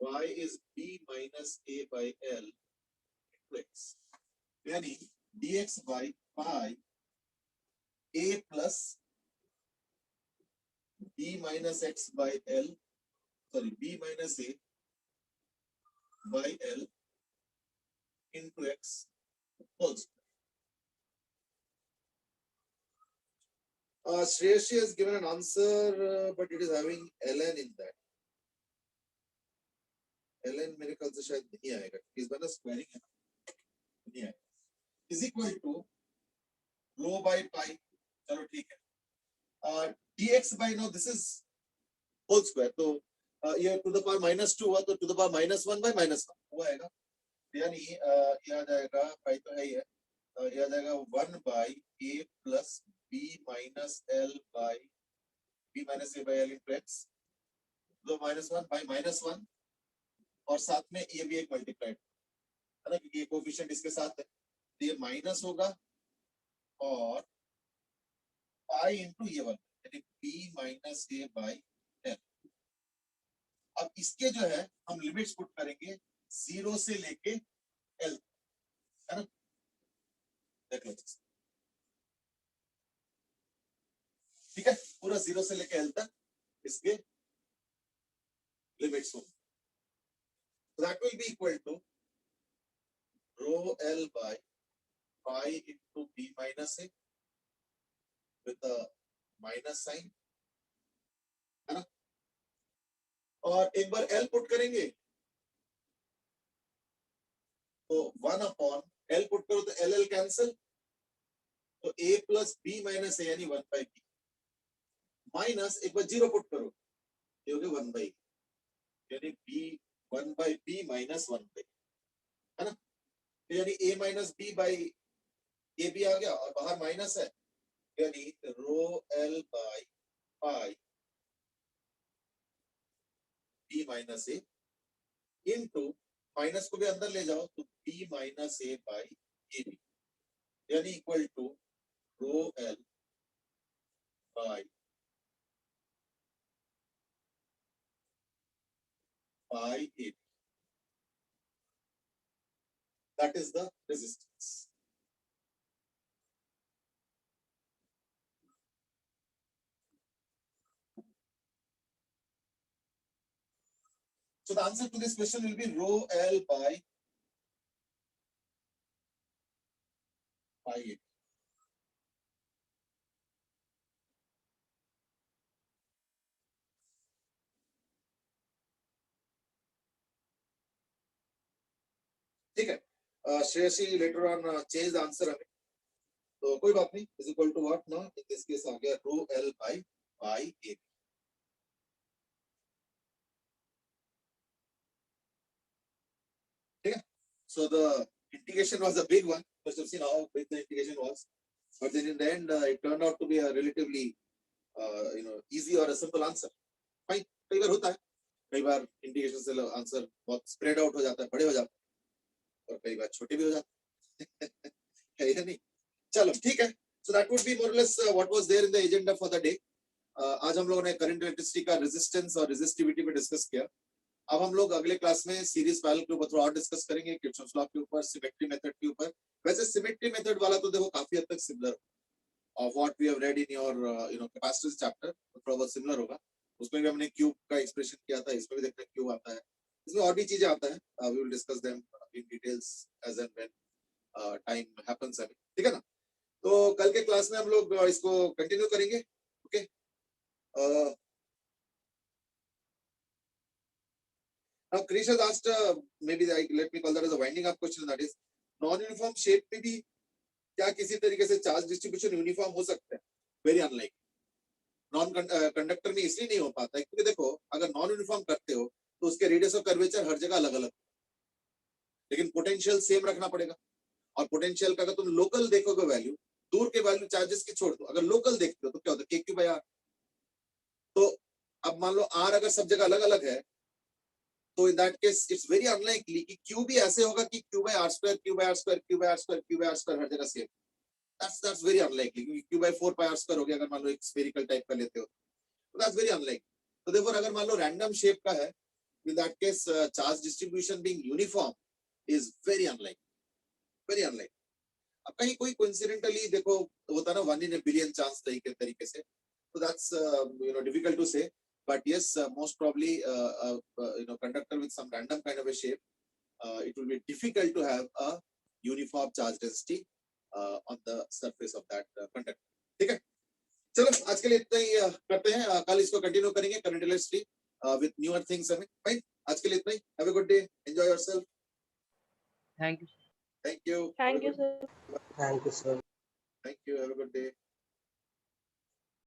Y is B minus A by L into X. यानी dx by pi A plus B minus X by L, sorry, B minus A by L into X whole square. Shreyashi has given an answer, but it is having ln in that. ln मेरे ख्याल से शायद नहीं आएगा, इस बार ना squaring है, नहीं आएगा. Is equal to rho by pi, चलो ठीक है. dx by, now this is whole square, तो ये to the power -2 हुआ, तो to the power -1 by -1 हुआ आएगा. यानी ये आ जाएगा, pi तो है ही है, ये आ जाएगा 1 by A plus B minus L by B minus A by L into X, तो -1 by -1, और साथ में ये भी एक मल्टीप्लाइड है ना, क्योंकि ये कोफिशिएंट इसके साथ है, तो ये माइनस होगा और पाई इनटू ये वाला, यानी B minus A by L. अब इसके जो है हम लिमिट्स पुट करेंगे 0 से लेके L, है ना? देख लो, ठीक है, पूरा 0 से लेके L तक इसके लिमिट्स होंगे. That will be equal to rho L by pi into B minus A with a minus sign, है ना? और एक बार L पुट करेंगे तो 1 अपॉन L पुट करो तो L कैंसिल, तो A plus B minus A यानी 1 by B माइनस एक बार 0 पुट करो, ये हो गया 1 by, यानी B 1 by B minus 1 by, है ना? यानी A minus B by A भी आ गया और बाहर माइनस है, यानी rho L by pi B minus A into minus को भी अंदर ले जाओ तो B minus A by AB, यानी equal to rho L by pi AB. That is the resistance. So the answer to this question will be rho L by pi AB. ठीक है, Shreyasi later on change the answer हमें, तो कोई बात नहीं, is equal to what ना, in this case आ गया रो L by pi AB. ठीक है, so the integration was a big one. First, you've seen how big the integration was, but then in the end it turned out to be a relatively easy or a simple answer. Fine. कई बार होता है, कई बार indication से answer बहुत spread out हो जाता है, बड़े हो जाते हैं, और कई बार छोटे भी हो जाते हैं है या नहीं? चलो ठीक है. So that would be more or less what was there in the agenda for the day. आज हम लोगों ने करंट इलेक्ट्रिसिटी का रेजिस्टेंस और रेजिस्टिविटी पे डिस्कस किया. अब हम लोग अगले क्लास में सीरीज पैरेलल के ऊपर थोड़ा और डिस्कस करेंगे, किर्चॉफ्स लॉ के ऊपर, सिमेट्री मेथड के ऊपर. वैसे सिमेट्री मेथड वाला तो देखो काफी हद तक similar of what we have read in your capacitance chapter, थोड़ा बहुत सिमिलर होगा. उसमें भी हमने क्यूब का एक्सप्रेशन किया था, इसमें भी देखते हैं क्यूब आता है, इसमें और भी चीजें आता है. We will discuss them in details as and when time happens. ठीक है ना? तो कल के क्लास में हम लोग इसको कंटिन्यू करेंगे. Okay. Now Krish has asked, maybe let me call that as a winding up question, that is non-uniform shape में भी क्या किसी तरीके से चार्ज डिस्ट्रीब्यूशन यूनिफॉर्म हो सकता है? Very unlike. नॉन कंडक्टर में इसलिए नहीं हो पाता है क्योंकि देखो, अगर नॉन यूनिफॉर्म करते हो तो उसके रेडियस और कर्वेचर हर जगह अलग अलग, लेकिन पोटेंशियल सेम रखना पड़ेगा. और पोटेंशियल का अगर तुम लोकल देखोगे वैल्यू, दूर के वैल्यू चार्जेस की छोड़ दो, अगर लोकल देखते हो तो क्या होता है, k/r. तो अब मान लो r अगर सब जगह अलग अलग है, तो in that case it's very unlikely कि q भी ऐसे होगा कि q/r², q/r², q/r², q/r² हर जगह same. That's very unlikely. q/4πr² हो गया अगर मान लो एक स्फेरिकल टाइप का लेते हो, तो that's very unlikely. तो देखो, अगर मान लो रैंडम शेप का है, in that case charge distribution being uniform is very unlikely, very unlikely. अब कहीं कोई coincidentally देखो होता ना 1 in a billion chance तरीके से, so that's difficult to say, but yes, most probably conductor with some random kind of a shape, it will be difficult to have a uniform charge density on the surface of that conductor. ठीक है, चलो आज के लिए इतना ही करते हैं. कल इसको कंटिन्यू करेंगे current electricity with newer things. Fine, आज के लिए इतना ही. Have a good day, enjoy yourself. Thank you. Thank you. Thank you, sir. Thank you, sir. Thank you, have a good day.